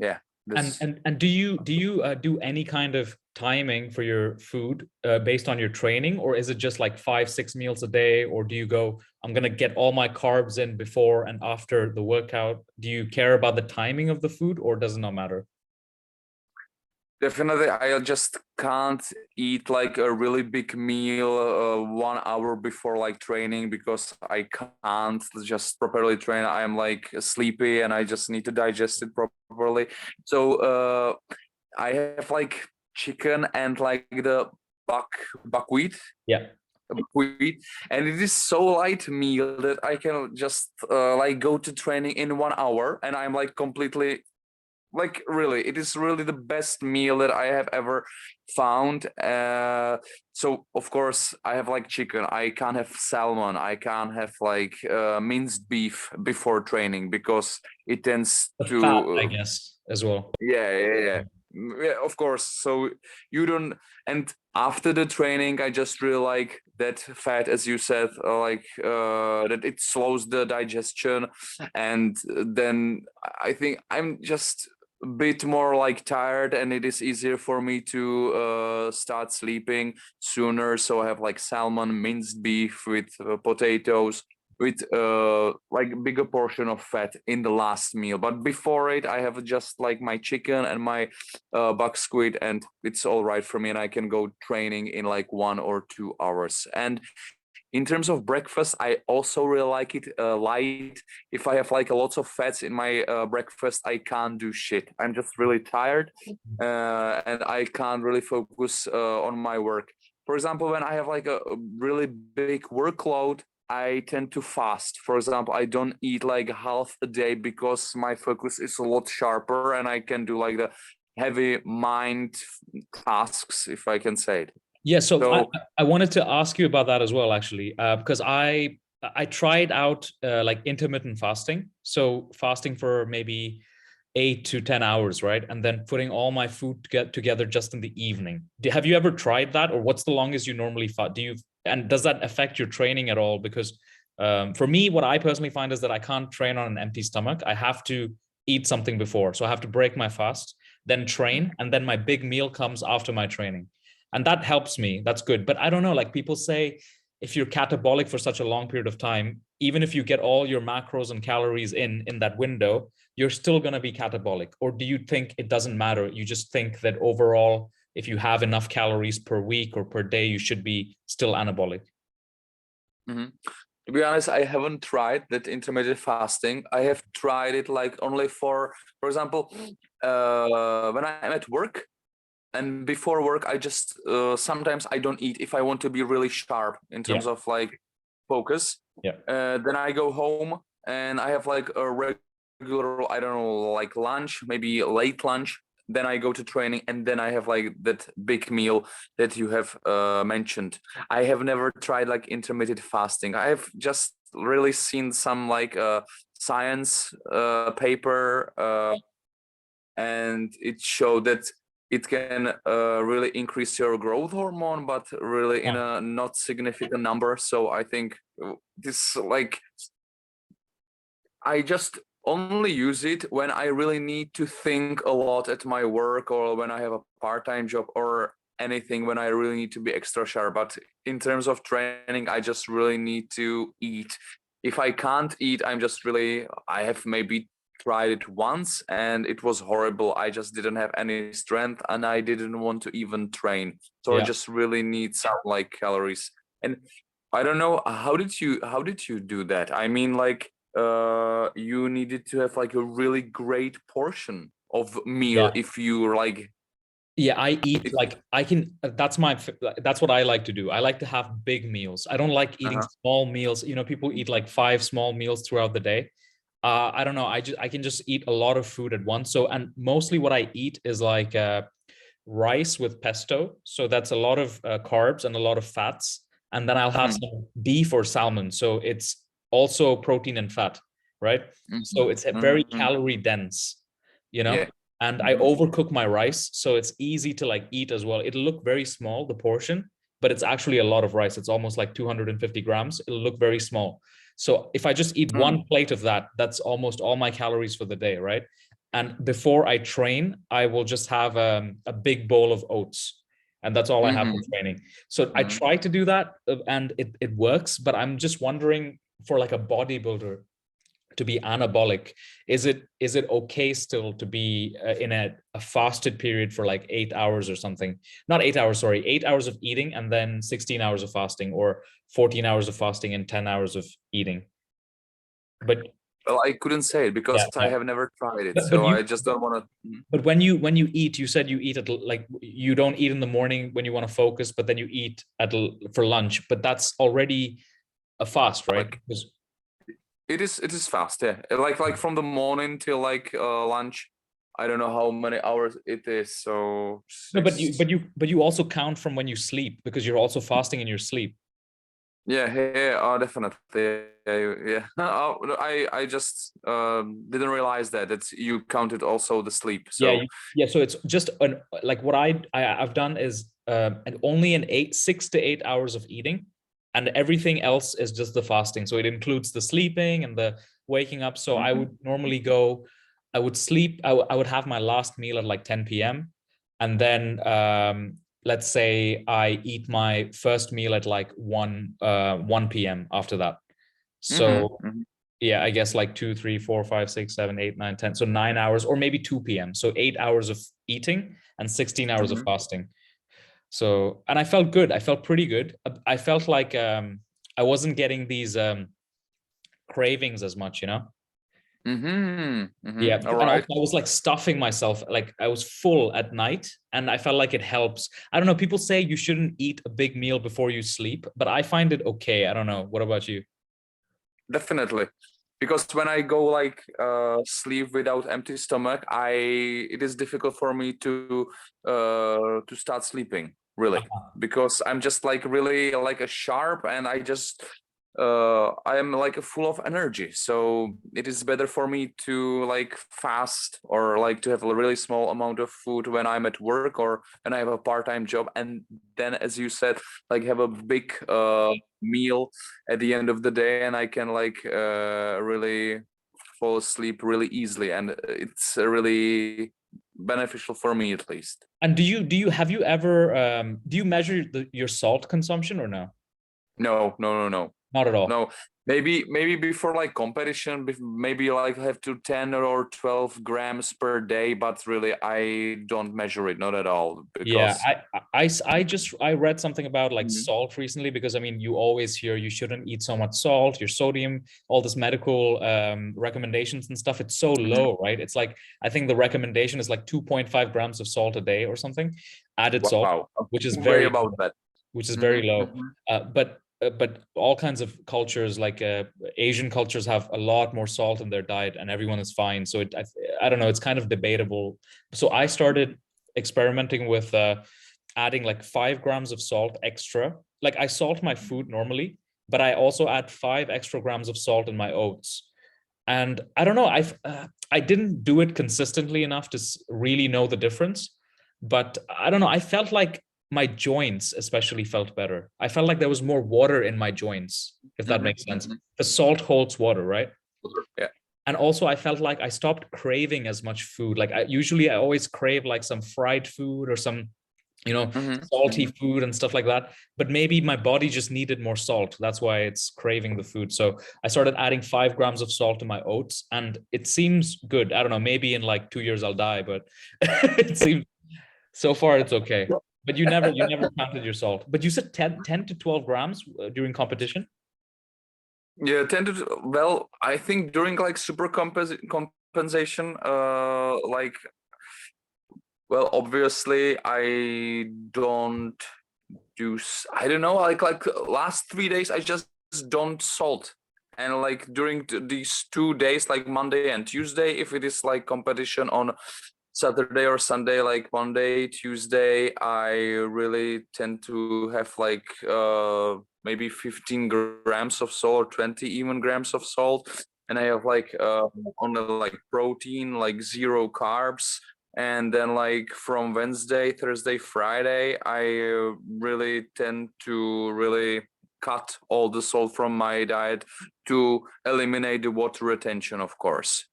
yeah, And this. and and do you do any kind of timing for your food based on your training, or is it just like 5, 6 meals a day, or do you go, I'm gonna get all my carbs in before and after the workout? Do you care about the timing of the food, or does it not matter? Definitely, I just can't eat like a really big meal 1 hour before like training, because I can't just properly train. I'm like sleepy and I just need to digest it properly. So I have like chicken and like the buckwheat, Yeah. buckwheat, and it is so light meal that I can just like go to training in 1 hour, and I'm like completely, like, really, it is really the best meal that I have ever found. So of course I have like chicken, I can't have salmon, I can't have like minced beef before training, because it tends The to fat, I guess, as well. yeah. Yeah, of course. So you don't, and after the training, I just really like that fat, as you said, like that it slows the digestion, and then I think I'm just a bit more like tired, and it is easier for me to start sleeping sooner. So I have like salmon, minced beef with potatoes, with like bigger portion of fat in the last meal. But before it, I have just like my chicken and my buck squid, and it's all right for me, and I can go training in like 1 or 2 hours. And in terms of breakfast, I also really like it light. If I have like a lots of fats in my breakfast, I can't do shit. I'm just really tired, and I can't really focus on my work. For example, when I have like a really big workload, I tend to fast. For example, I don't eat like half a day, because my focus is a lot sharper and I can do like the heavy mind tasks, if I can say it. Yeah, so I, So I wanted to ask you about that as well, actually, because I tried out like intermittent fasting, so fasting for maybe 8 to 10 hours, right, and then putting all my food together just in the evening. Have you ever tried that, or what's the longest you normally fast? And does that affect your training at all? Because for me, what I personally find is that I can't train on an empty stomach. I have to eat something before, so I have to break my fast, then train, and then my big meal comes after my training, and that helps me. That's good. But I don't know, like people say, if you're catabolic for such a long period of time, even if you get all your macros and calories in that window, you're still going to be catabolic. Or do you think it doesn't matter, you just think that overall, if you have enough calories per week or per day, you should be still anabolic? mhm. To be honest, I haven't tried that intermittent fasting. I have tried it like only for example, when I'm at work, and before work, I just sometimes I don't eat if I want to be really sharp in Yeah. terms of like focus. Yeah. Then I go home and I have like a regular, I don't know, like lunch, maybe late lunch. Then I go to training, and then I have like that big meal that you have mentioned. I have never tried like intermittent fasting. I have just really seen some like science paper, and it showed that it can really increase your growth hormone, but really in Yeah. a not significant number. So I think this, like, I just only use it when I really need to think a lot at my work, or when I have a part-time job, or anything when I really need to be extra sharp. But in terms of training, I just really need to eat. If I can't eat, I have maybe tried it once and it was horrible. I just didn't have any strength and I didn't want to even train. So I Yeah. just really need some like calories. And I don't know, how did you do that? I mean, like, you needed to have like a really great portion of meal Yeah. if you like Yeah, I eat if like I can. That's what I like to do. I like to have big meals. I don't like eating uh-huh. small meals. You know, people eat like 5 small meals throughout the day. I don't know. I can just eat a lot of food at once. So, and mostly what I eat is like rice with pesto. So that's a lot of carbs and a lot of fats. And then I'll have Mhm, some beef or salmon. So it's also protein and fat, right? mhm, So it's a very mhm. calorie dense, you know? Yeah. And I Mhm, overcook my rice. So it's easy to like eat as well. It'll look very small, the portion, but it's actually a lot of rice. It's almost like 250 grams. It'll look very small. So if I just eat mm, one plate of that, that's almost all my calories for the day, right? And before I train, I will just have a big bowl of oats, and that's all I have for training. So I try to do that, and it works. But I'm just wondering, for like a bodybuilder to be anabolic, is it okay still to be in a fasted period for like 8 hours or something? Not 8 hours, sorry, 8 hours of eating and then 16 hours of fasting, or 14 hours of fasting and 10 hours of eating. But Well, I couldn't say it because I yeah. have never tried it, But so you I just don't want to. but when you eat, you said you eat at, like, you don't eat in the morning when you want to focus, but then you eat for lunch. But that's already a fast, right? Like Because it is fast, yeah. Like from the morning till like lunch. I don't know how many hours it is. So no, but six. you also count from when you sleep, because you're also fasting in your sleep. Yeah, yeah, definitely. Yeah, yeah. No, I just didn't realize that you counted also the sleep. Yeah, So yeah. So it's just like what I've done is and only 6 to 8 hours of eating, and everything else is just the fasting. So it includes the sleeping and the waking up. So I would normally go, I would sleep, I would have my last meal at like 10 p.m. and then let's say I eat my first meal at like 1 p.m. after that. So yeah, I guess like 2, 3, 4, 5, 6, 7, 8, 9, 10. So 9 hours, or maybe 2 p.m. So 8 hours of eating and 16 hours of fasting. So, and I felt good. I felt pretty good. I felt like I wasn't getting these cravings as much, you know? Yeah. All And also right. I was like stuffing myself, like I was full at night, and I felt like it helps. I don't know. People say you shouldn't eat a big meal before you sleep, but I find it okay. I don't know. What about you? Definitely. Because when I go like sleep without empty stomach, it is difficult for me to start sleeping, really, because I'm just like really like a sharp, and I am like full of energy. So it is better for me to like fast, or like to have a really small amount of food when I'm at work or when I have a part-time job, and then, as you said, like have a big meal at the end of the day, and I can like really fall asleep really easily, and it's really beneficial for me, at least. And have you ever do you measure your salt consumption or no? No, no, no, no. Not at all. No, maybe before like competition, maybe like have to 10 or 12 grams per day, but really I don't measure it, not at all, Yeah, because I read something about like salt recently, because I mean you always hear you shouldn't eat so much salt, your sodium, all this medical recommendations and stuff. It's so low, right? It's like, I think the recommendation is like 2.5 grams of salt a day or something, added salt, wow, which is worry very about that. very low. But all kinds of cultures, like Asian cultures, have a lot more salt in their diet, and everyone is fine. So I don't know. It's kind of debatable. So I started experimenting with adding like 5 grams of salt extra. Like I salt my food normally, but I also add 5 extra grams of salt in my oats. And I don't know. I didn't do it consistently enough to really know the difference, but I don't know. I felt like my joints especially felt better. I felt like there was more water in my joints, if that makes sense. The salt holds water, right? Yeah. And also I felt like I stopped craving as much food. Like I always crave like some fried food or some, salty food and stuff like that. But maybe my body just needed more salt. That's why it's craving the food. So I started adding 5 grams of salt to my oats, and it seems good. I don't know, maybe in like 2 years I'll die, but it seems, so far it's okay. But you never counted your salt. But you said 10 to 12 grams during competition? Yeah, well, I think during like super compensation, like, well, obviously I don't I don't know, like last 3 days I just don't salt. And like during these 2 days, like Monday and Tuesday, if it is like competition on Saturday or Sunday, like Monday, Tuesday, I really tend to have like maybe 15 grams of salt, or 20 even grams of salt. And I have like only like protein, like zero carbs. And then like from Wednesday, Thursday, Friday, I really tend to really cut all the salt from my diet to eliminate the water retention, of course.